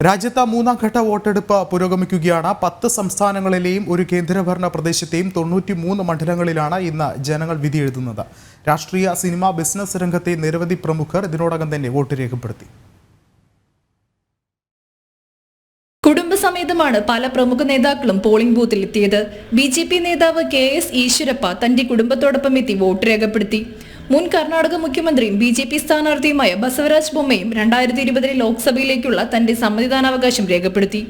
രാജ്യത്ത് മൂന്നാം ഘട്ട വോട്ടെടുപ്പ് പുരോഗമിക്കുകയാണ്. 10 സംസ്ഥാനങ്ങളിലെയും ഒരു കേന്ദ്രഭരണ പ്രദേശത്തെയും 93 മണ്ഡലങ്ങളിലാണ് ഇന്ന് ജനങ്ങൾ വിധി എഴുതുന്നത്. രാഷ്ട്രീയ, സിനിമ, ബിസിനസ് രംഗത്തെ നിരവധി പ്രമുഖർ ഇതിനോടകം തന്നെ വോട്ട് രേഖപ്പെടുത്തി. കുടുംബസമേതമാണ് പല പ്രമുഖ നേതാക്കളും പോളിംഗ് ബൂത്തിൽ എത്തിയത്. BJP നേതാവ് KS ഈശ്വരപ്പ തന്റെ കുടുംബത്തോടൊപ്പം എത്തി വോട്ട് രേഖപ്പെടുത്തി. മുൻ കർണാടക മുഖ്യമന്ത്രിയും BJP സ്ഥാനാർത്ഥിയുമായ ബസവരാജ് ബൊമ്മയും 2020 ലോക്സഭയിലേക്കുള്ള തന്റെ സമ്മതിദാനാവകാശം രേഖപ്പെടുത്തി.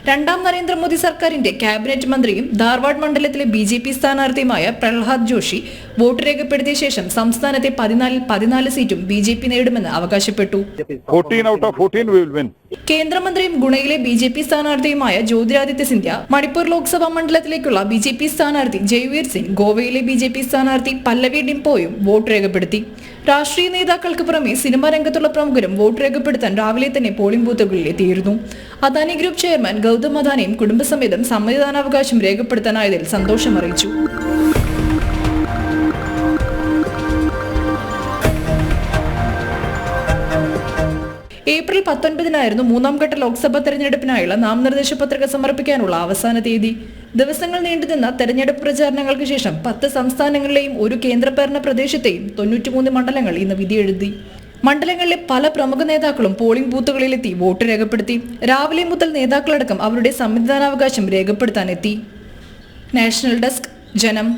രണ്ടാം നരേന്ദ്രമോദി സർക്കാരിന്റെ ക്യാബിനറ്റ് മന്ത്രിയും ധാർവാഡ് മണ്ഡലത്തിലെ BJP സ്ഥാനാർത്ഥിയുമായ പ്രഹ്ലാദ് ജോഷി വോട്ട് രേഖപ്പെടുത്തിയ ശേഷം സംസ്ഥാനത്തെ 14 സീറ്റും BJP നേടുമെന്ന് അവകാശപ്പെട്ടു. 14 out of 14 we will win. കേന്ദ്രമന്ത്രിയും ഗുണയിലെ BJP സ്ഥാനാർത്ഥിയുമായ ജ്യോതിരാദിത്യ സിന്ധ്യ, മണിപ്പൂർ ലോക്സഭാ മണ്ഡലത്തിലേക്കുള്ള BJP സ്ഥാനാർത്ഥി ജയ്വീർ സിംഗ്, ഗോവയിലെ BJP സ്ഥാനാർത്ഥി പല്ലവി ഡിംപോയും വോട്ട് രേഖപ്പെടുത്തി. രാഷ്ട്രീയ നേതാക്കൾക്ക് പുറമെ സിനിമാ രംഗത്തുള്ള പ്രമുഖരും വോട്ട് രേഖപ്പെടുത്താൻ രാവിലെ തന്നെ പോളിംഗ് ബൂത്തുകളിൽ എത്തിയിരുന്നു. അദാനി ഗ്രൂപ്പ് ചെയർമാൻ ഗൗതം അദാനിയും കുടുംബസമേതം സമ്മതിദാനാവകാശം രേഖപ്പെടുത്താനായതിൽ സന്തോഷം അറിയിച്ചു. ഏപ്രിൽ 19-നായിരുന്നു മൂന്നാം ഘട്ട ലോക്സഭാ തെരഞ്ഞെടുപ്പിനായുള്ള നാമനിർദ്ദേശ പത്രിക സമർപ്പിക്കാനുള്ള അവസാന തീയതി. ദിവസങ്ങൾ നീണ്ടുനിന്ന തെരഞ്ഞെടുപ്പ് പ്രചാരണങ്ങൾക്ക് ശേഷം 10 സംസ്ഥാനങ്ങളിലെയും ഒരു കേന്ദ്രഭരണ പ്രദേശത്തെയും 93 മണ്ഡലങ്ങൾ ഇന്ന് വിധിയെഴുതി. മണ്ഡലങ്ങളിലെ പല പ്രമുഖ നേതാക്കളും പോളിംഗ് ബൂത്തുകളിലെത്തി വോട്ട് രേഖപ്പെടുത്തി. രാവിലെ മുതൽ നേതാക്കളടക്കം അവരുടെ സമ്മതിദാനാവകാശം രേഖപ്പെടുത്താനെത്തി. നാഷണൽ ഡെസ്ക്, ജനം.